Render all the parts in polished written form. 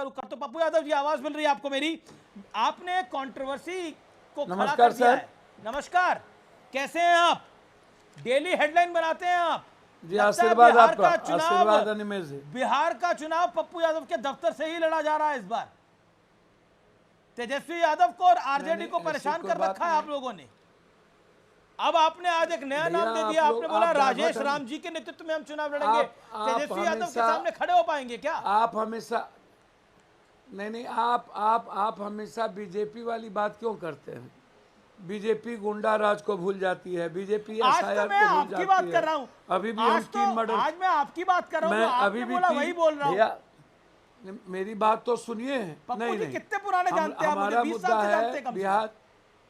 रुख कर, तो पप्पू यादव जी आवाज मिल रही है आपको मेरी? आपने कंट्रोवर्सी को खड़ा नमस्कार कर दिया सर। है। नमस्कार, कैसे हैं आप? डेली हेडलाइन बनाते हैं आप। जी लगता है आशीर्वाद बिहार आपका, का चुनाव, आशीर्वाद अनिमेष जी। बिहार का चुनाव पप्पू यादव के दफ्तर से ही लड़ा जा रहा है इस बार। तेजस्वी यादव को और आरजेडी को परेशान कर रखा है आप लोगों ने। अब आपने आज एक नया नाम दे दिया, आपने बोला राजेश राम जी के नेतृत्व में हम चुनाव लड़ेंगे। तेजस्वी यादव के सामने खड़े हो पाएंगे क्या? आप हमेशा नहीं, आप हमेशा बीजेपी वाली बात क्यों करते हैं? बीजेपी गुंडा राज को भूल जाती है, बीजेपी आज एसआईआर तो मैं को भूल आपकी जाती बात है। कर रहा हूं। अभी भी हम 3 मर्डर, आज मैं आपकी बात कर रहा हूं, मैं आपने अभी भी बोला वही बोल रहा हूं। भैया मेरी बात तो सुनिए। पप्पू जी कितने पुराने जानते हैं आप? मुझे 20 साल से जानते हैं कम से कम। बिहार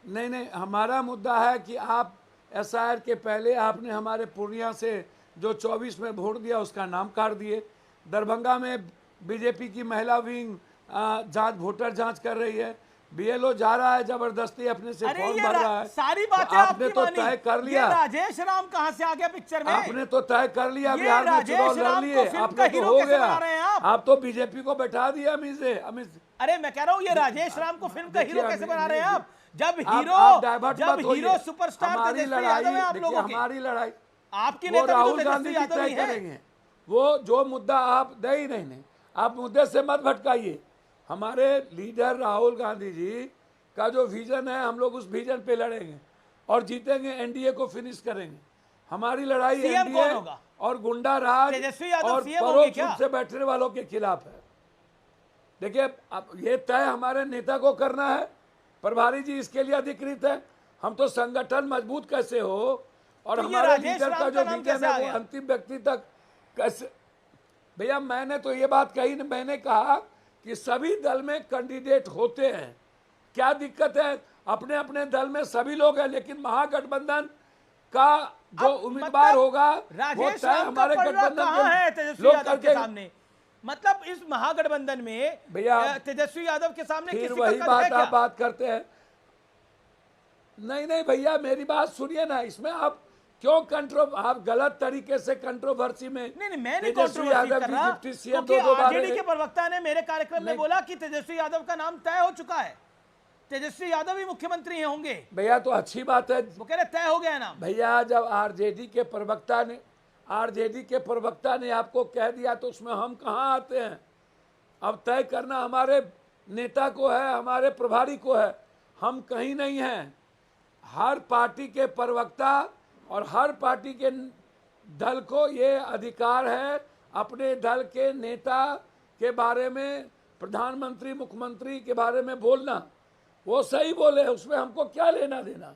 नहीं, हमारा मुद्दा है कि आप एसआईआर के पहले आपने हमारे पूर्णिया से जो 24 में वोट दिया उसका नाम काट दिए। दरभंगा में बीजेपी की महिला विंग जांच, वोटर जांच कर रही है। बीएलओ जा रहा है जबरदस्ती अपने से फॉर्म भर रहा है। सारी बातें तो आपने आपकी तो मानी। तय कर लिया। राजेश राम कहां से आ गया पिक्चर में? आपने तो तय कर लिया, बिहार में चुनाव लड़ लिए, आपने तो हो गया। आप तो बीजेपी को बैठा दिया अमित। अरे मैं कह रहा हूँ, ये राजेश राम को फिल्म का हीरो कैसे बना रहे हैं आप? जब हीरो सुपरस्टार तेजस्वी यादव है आप लोगों के। हमारी लड़ाई आपकी नेता राहुल गांधी जी तय करेंगे। वो जो मुद्दा आप दे ही नहीं, आप मुद्दे से मत भटकाइए। हमारे लीडर राहुल गांधी जी का जो विजन है, हम लोग उस विजन पे लड़ेंगे और जीतेंगे, एनडीए को फिनिश करेंगे। हमारी लड़ाई एनडीए और गुंडा राज और परोक्ष रूप से बैठने वालों के खिलाफ है। देखिए, अब ये तय हमारे नेता को करना है, प्रभारी जी इसके लिए अधिकृत है। हम तो संगठन मजबूत कैसे हो और हमारे लीडर का जो विजन है वो अंतिम व्यक्ति तक कैसे। भैया मैंने तो ये बात कही, मैंने कहा कि सभी दल में कैंडिडेट होते हैं, क्या दिक्कत है? अपने अपने दल में सभी लोग हैं, लेकिन महागठबंधन का जो उम्मीदवार होगा वो तय हमारे गठबंधन लोग करके सामने। मतलब इस महागठबंधन में भैया तेजस्वी यादव के सामने फिर वही बात आप बात करते हैं। नहीं भैया मेरी बात सुनिए ना, इसमें आप क्यों आप गलत तरीके से कंट्रोवर्सी में। नहीं मैं नहीं कंट्रोवर्सी कर रहा, क्योंकि आरजेडी के प्रवक्ता ने मेरे कार्यक्रम में बोला कि तेजस्वी यादव का नाम तय हो चुका है, तेजस्वी यादव ही मुख्यमंत्री होंगे। भैया तो अच्छी बात है, वो कह रहे तय हो गया नाम। भैया जब आरजेडी के प्रवक्ता ने आपको कह दिया तो उसमें हम कहाँ आते हैं? अब तय करना हमारे नेता को है, हमारे प्रभारी को है, हम कहीं नहीं हैं। हर पार्टी के प्रवक्ता और हर पार्टी के दल को ये अधिकार है अपने दल के नेता के बारे में, प्रधानमंत्री मुख्यमंत्री के बारे में बोलना। वो सही बोले, उसमें हमको क्या लेना देना?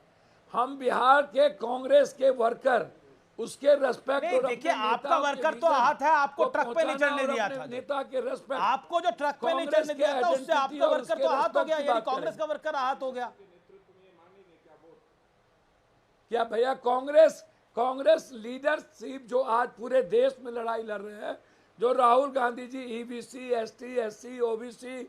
हम बिहार के कांग्रेस के वर्कर, उसके रेस्पेक्ट। और देखिए आपका वर्कर तो आहत है, आपको ट्रक पे नहीं चढ़ने दिया था। नेता के रेस्पेक्ट, आपको जो ट्रक पे नहीं चढ़ने दिया था उससे आपका वर्कर तो आहत हो गया, यानी कांग्रेस का वर्कर आहत हो गया। क्या भैया कांग्रेस लीडरशिप जो आज पूरे देश में लड़ाई लड़ रहे हैं, जो Rahul Gandhi ji EBC, ST, SC, OBC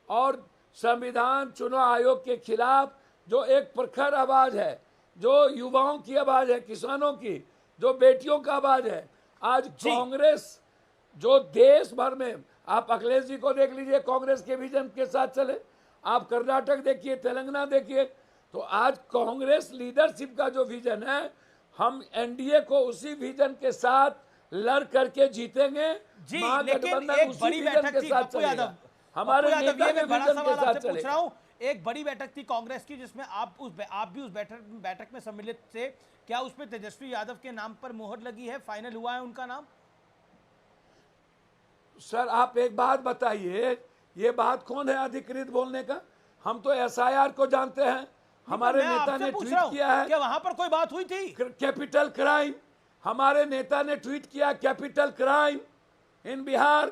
और संविधान चुनाव आयोग के खिलाफ जो एक प्रखर आवाज है, जो युवाओं की आवाज है, किसानों की, जो बेटियों का आवाज है, आज कांग्रेस जो देश भर में, आप अखिलेश जी को देख लीजिए, कांग्रेस के विजन के साथ चले। आप कर्नाटक देखिए, तेलंगाना देखिए, तो आज कांग्रेस लीडरशिप का जो विजन है, हम एनडीए को उसी विजन के साथ लड़ करके जीतेंगे। लेकिन एक बड़ी बैठक थी पप्पू यादव, हमारे नेता के विजन के साथ पूछ रहा हूं, एक बड़ी बैठक थी कांग्रेस की जिसमें आप भी उस बैठक में सम्मिलित थे, क्या उसमें तेजस्वी यादव के नाम पर मोहर लगी है? फाइनल हुआ है उनका नाम? सर आप एक बात बताइए, ये बात कौन है अधिकृत बोलने का? हम तो एसआईआर को जानते हैं, हमारे नेता ने ट्वीट किया है। क्या वहां पर कोई बात हुई थी? कैपिटल क्राइम, हमारे नेता ने ट्वीट किया कैपिटल क्राइम इन बिहार।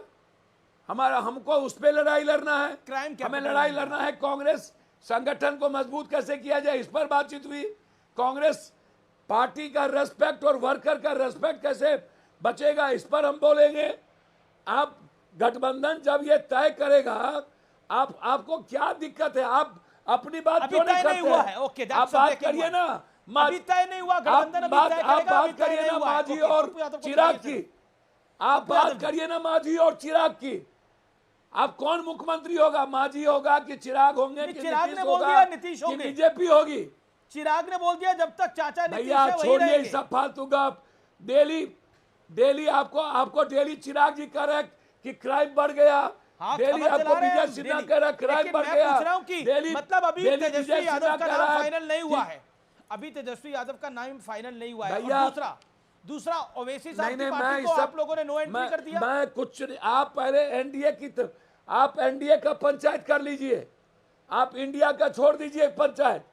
हमको उस पे लड़ाई लड़ना है, हमें लड़ाई लड़ना है कांग्रेस संगठन को मजबूत कैसे किया जाए, इस पर बातचीत हुई। कांग्रेस पार्टी का रेस्पेक्ट और वर्कर का रेस्पेक्ट कैसे बचेगा, इस पर हम बोलेंगे। आप गठबंधन जब ये तय करेगा, आपको क्या दिक्कत है? आप अपनी बात क्यों नहीं करते हैं? आप बात करिए ना, अभी तय नहीं हुआ गठबंधन, आप बात करिए ना मांझी और चिराग की, आप बात करिए ना मांझी और चिराग की। आप कौन मुख्यमंत्री होगा? मांझी होगा कि चिराग होंगे कि चिराग नीतीश ने बोल होगा दिया नीतीश कि होंगे। बीजेपी होगी? चिराग ने बोल दिया जब तक चाचा नीतीश भैया है वही छोड़िए रहेंगे। सब फालतू गप। डेली डेली आपको डेली चिराग जी कह रहे कि क्राइम बढ़ गया, हाँ, डेली खबर आपको चला रहे हैं विजय हम सिन्हा डेली। कह रहा क्राइम लेकिन बढ़ मैं गया। पूछ रहा हूं कि डेली मतलब अभी डेली तेजस्वी विजय यादव सिन्हा का कह नाम रहा है फाइनल नहीं हुआ कि- है। अभी तेजस्वी यादव का नाम फाइनल नहीं हुआ है। भैया, और दूसरा ओवैसी साहब की मैं पार्टी को इस आप लोगों ने नो एंट्री कर दिया। मैं कुछ नहीं। आप पहले एनडीए की आप एनडीए का पंचायत कर लीजिए। आप इंडिया का छोड़ दीजिए पंचायत,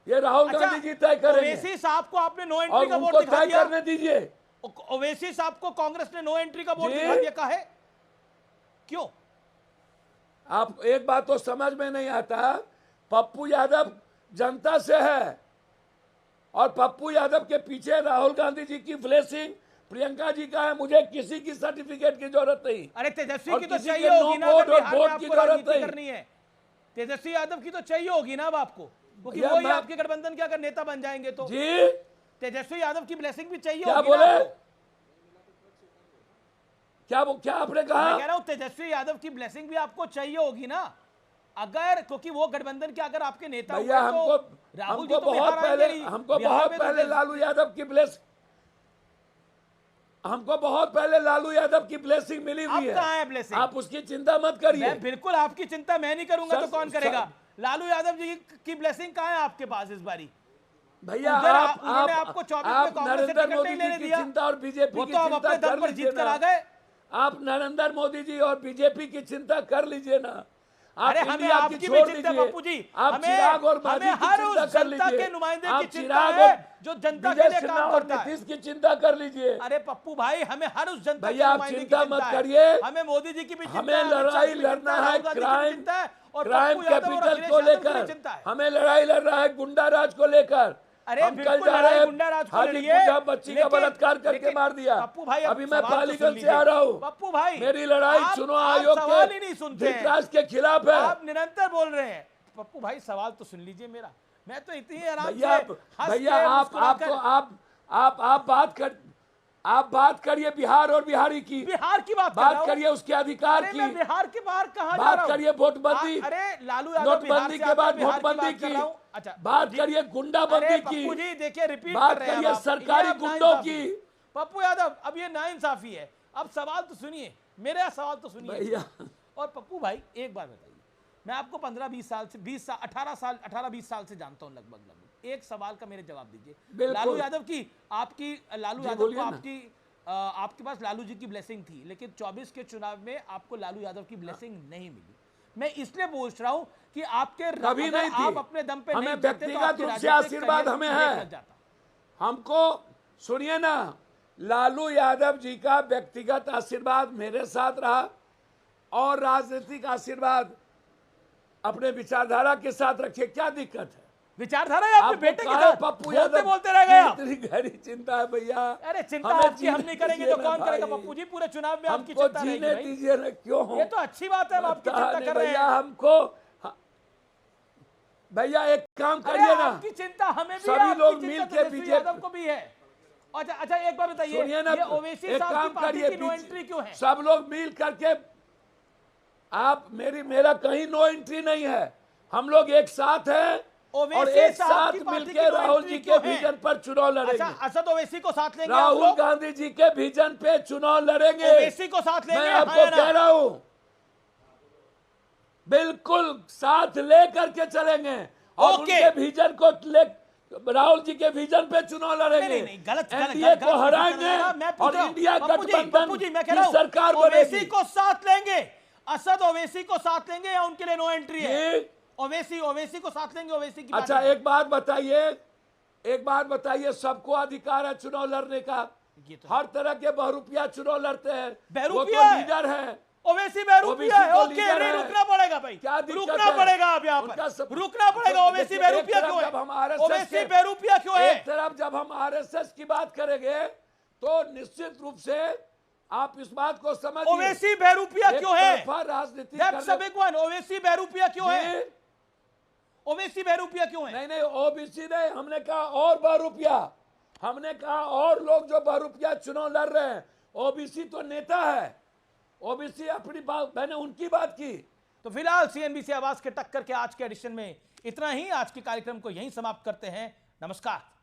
ये राहुल गांधी जी तय करेंगे ओवैसी साहब को आपने नो और एंट्री का वोट उनको दिखा तय दिया। करने दीजिए। ओवैसी साहब को कांग्रेस ने नो एंट्री का वोट जी। दिखा दिया। काहे? क्यों? आप एक बात तो समझ में नहीं आता, पप्पू यादव जनता से है और पप्पू यादव के पीछे राहुल गांधी जी की ब्लेसिंग, प्रियंका जी का है। मुझे किसी की सर्टिफिकेट की जरूरत नहीं। अरे तेजस्वी और की तो किसी के चाहिए नो होगी ना, वोट अगर और बिहार में वोट की आपको जरूरत राजनीति नहीं। करनी है। तेजस्वी यादव की तो चाहिए होगी ना अब आपको, क्योंकि भैया, वो ही मैं- आपके गठबंधन के अगर नेता बन जाएंगे तो जी तेजस्वी यादव की ब्लेसिंग भी चाहिए क्या होगी ना बोले? आपको। क्या आपने कहा? मैं कह रहा हूं तेजस्वी यादव की ब्लेसिंग भी आपको चाहिए होगी ना, अगर क्योंकि वो गठबंधन के अगर आपके नेता हुए भैया तो राहुल जी हमको तो बहुत बिहार आएंगे पहले ही। हमको बिहार बहुत में तो पहले लालू यादव की ब्लेस हमको बहुत पहले लालू यादव की ब्लेसिंग मिली अब हुई है। कहाँ है ब्लेसिंग? आप उसकी चिंता मत करिए। मैं बिल्कुल आपकी चिंता मैं नहीं करूंगा तो सर- कौन करेगा? लालू यादव जी की ब्लेसिंग कहाँ है आपके पास इस बारी? भैया उधर आप उन्होंने आपको 24 में आप कांग्रेस से नरेंद्र टिकट मोदी नहीं जी लेने की दिया। चिंता और बीजेपी वो की तो अब चिंता अपने दम कर पर लीजिए जीत कर ना। आ गए। आप नरेंद्र मोदी जी और बीजेपी की चिंता कर लीजिए ना। आप अरे हमें इंडिया की आपकी भी छोड़ चिंता दीजिए। पप्पू जी, आप हमें चिराग और मांझी हमें की हर चिंता उस कर जनता लीजिए। के नुमाइंदे आप की चिंता चिराग है और जो जनता विजय के लिए सिन्हा काम और करता है। नीतीश की चिंता कर लीजिए। अरे पप्पू भाई, हमें हर उस जनता के भैया, आप नुमाइंदे की चिंता चिंता मत है। करिए। हमें मोदी जी की भी चिंता हमें है, अमित शाह लड़ाई की भी लड़ना चिंता है, है राहुल गांधी की भी क्राइम चिंता है और क्राइम पप्पू यादव और कैपिटल अखिलेश को यादव की भी लेकर। चिंता है। हमें लड़ाई लड़ रहा है गुंडा राज को लेकर। अरे हम कल बिल्कुल जा रहे लड़ाई हैं गुंडा राज को हाजीपुर, लड़िए, जहाँ बच्ची का लेकिन- बलात्कार करके लेकिन मार दिया। पप्पू भाई, अब अभी मैं सवाल तो पालीगंज सुन से लीजिए। आ रहा हूँ। पप्पू भाई, मेरी लड़ाई आप चुनाव आयोग सवाल ही नहीं के सुनते हैं। धृतराज के खिलाफ है। आप निरंतर बोल रहे हैं। पप्पू भाई सवाल तो सुन लीजिए मेरा। मैं तो इतनी आराम से भैया हंस भैया के आप मुस्कुराकर- तो आप बात करिए बिहार और बिहारी की। बिहार की बात कर रहा बात हूं। करिए उसके अधिकार अरे की। मैं बिहार के बाहर कहां जा बात रहा हूं? करिए नोटबंदी। अरे लालू यादव बिहार नोटबंदी से के आते बाद हैं, बिहार नोटबंदी बात कर की। रहा हूं। अच्छा बात जी। करिए गुंडाबंदी अरे की। पप्पू जी देखिए, रिपीट बात कर रहे हैं करिए अब आप। सरकारी ये अब गुंडों नाइंसाफी। की। पप्पू यादव, अब ये नाइंसाफी है। अब सवाल तो सुनिए, मेरा सवाल तो सुनिए। भैया और पप्पू भाई एक बात बताइए, मैं आपको 15-20 साल से 18-20 साल से जानता हूं लगभग। एक सवाल का मेरे जवाब दीजिए। बिल्कुल। लालू यादव की आपकी लालू जी, यादव को बोलिए ना। आपके पास लालू जी की ब्लेसिंग थी, लेकिन 24 के चुनाव में आपको लालू यादव की ब्लेसिंग नहीं मिली। मैं इसलिए पूछ रहा हूं कि आपके कभी अगर नहीं थी। आप अपने दम पे हमें नहीं जीते तो व्यक्तिगत आपकी रूप से राजनीतिक आशीर्वाद करियर हमें ब्रेक है। लग जाता। हमको सुनिए ना, लालू यादव जी का व्यक्तिगत आशीर्वाद मेरे साथ रहा और राजनीतिक आशीर्वाद अपने विचारधारा के साथ रखिए। क्या दिक्कत है? विचारधारा है आपके आपको बेटे के कहा साथ पप्पू बोलते यादव बोलते रह गए आप। इतनी गहरी चिंता है भैया। अरे चिंता हमें आपकी हम जीने नहीं करेंगे दीजिए तो ना कौन करेगा भाई। पप्पू जी? पूरे चुनाव में आपकी हमको चिंता रहेगी जीने भाई। दीजिए ना। क्यों? ये तो अच्छी बात है, हम आपकी पता चिंता नहीं कर रहे भैया। हैं। हमको भैया एक काम अरे करिए ना, आपकी चिंता हमें भी सभी है, आपकी लोग चिंता मिल के तेजस्वी बीजेपी यादव को भी है। अच्छा अच्छा, एक बार बताइए, सुनिए ना, ये ओवैसी एक साहब काम की पार्टी करिए, की नो एंट्री क्यों है? सब लोग मिल करके आप मेरा कहीं नो एंट्री नहीं है। हम लोग एक साथ हैं और ओवैसी एक साहब साथ की पार्टी की मिलकर नो राहुल एंट्री जी के क्यों है? विजन पर चुनाव अच्छा, लड़ेंगे। असद ओवैसी को साथ लेंगे आप राहुल लोग? गांधी जी के विजन पे चुनाव लड़ेंगे। ओवैसी को साथ लेंगे? मैं हाँ आपको या ना? कह रहा हूं, बिल्कुल साथ लेकर के चलेंगे और ओके। उनके विजन को राहुल जी के विजन पे चुनाव लड़ेंगे। नहीं, गलत एनडीए को हराएंगे मैं पूछ और रहा हूं, इंडिया पप्पू जी, गठबंधन मैं कह की रहा हूं, सरकार ओवैसी बनेगी। को साथ लेंगे? असद ओवैसी को साथ लेंगे या उनके लिए नो एंट्री है? जी। ओवैसी को साथ लेंगे? ओवैसी की अच्छा पार्टी- एक बात बताइए, सबको अधिकार है चुनाव लड़ने का। ये तो हर तरह के बहुरूपिया चुनाव लड़ते हैं। वो तो बहरूपिया है। लीडर है। ओवैसी बहरूपिया है। तो ओके, लीडर नहीं है। रुकना पड़ेगा भाई, क्या दिक्कत रुकना है? पड़ेगा अब यहाँ उनका पर सब- रुकना पड़ेगा। ओवैसी देखिए, बहरूपिया एक क्यों तरफ जब हम है? RSS ओवैसी के- बहरूपिया क्यों है? एक तरफ जब हम आरएसएस की बात करेंगे तो निश्चित रूप से आप इस बात को समझिए। ओवैसी बहरूपिया एक क्यों है? तरफा राजनीति That's a big one. Owaisi बहरूपिया क्यों है? जी। ओवैसी बहरूपिया क्यों है? नहीं ओबीसी नहीं, हमने कहा और बहुरूपिया। हमने कहा और लोग जो बहुरूपिया चुनाव लड़ रहे हैं। ओबीसी तो नेता है, ओबीसी अपनी बात, मैंने उनकी बात की। तो फिलहाल CNBC आवाज के टक्कर के आज के एडिशन में इतना ही। आज के कार्यक्रम को यहीं समाप्त करते हैं। नमस्कार।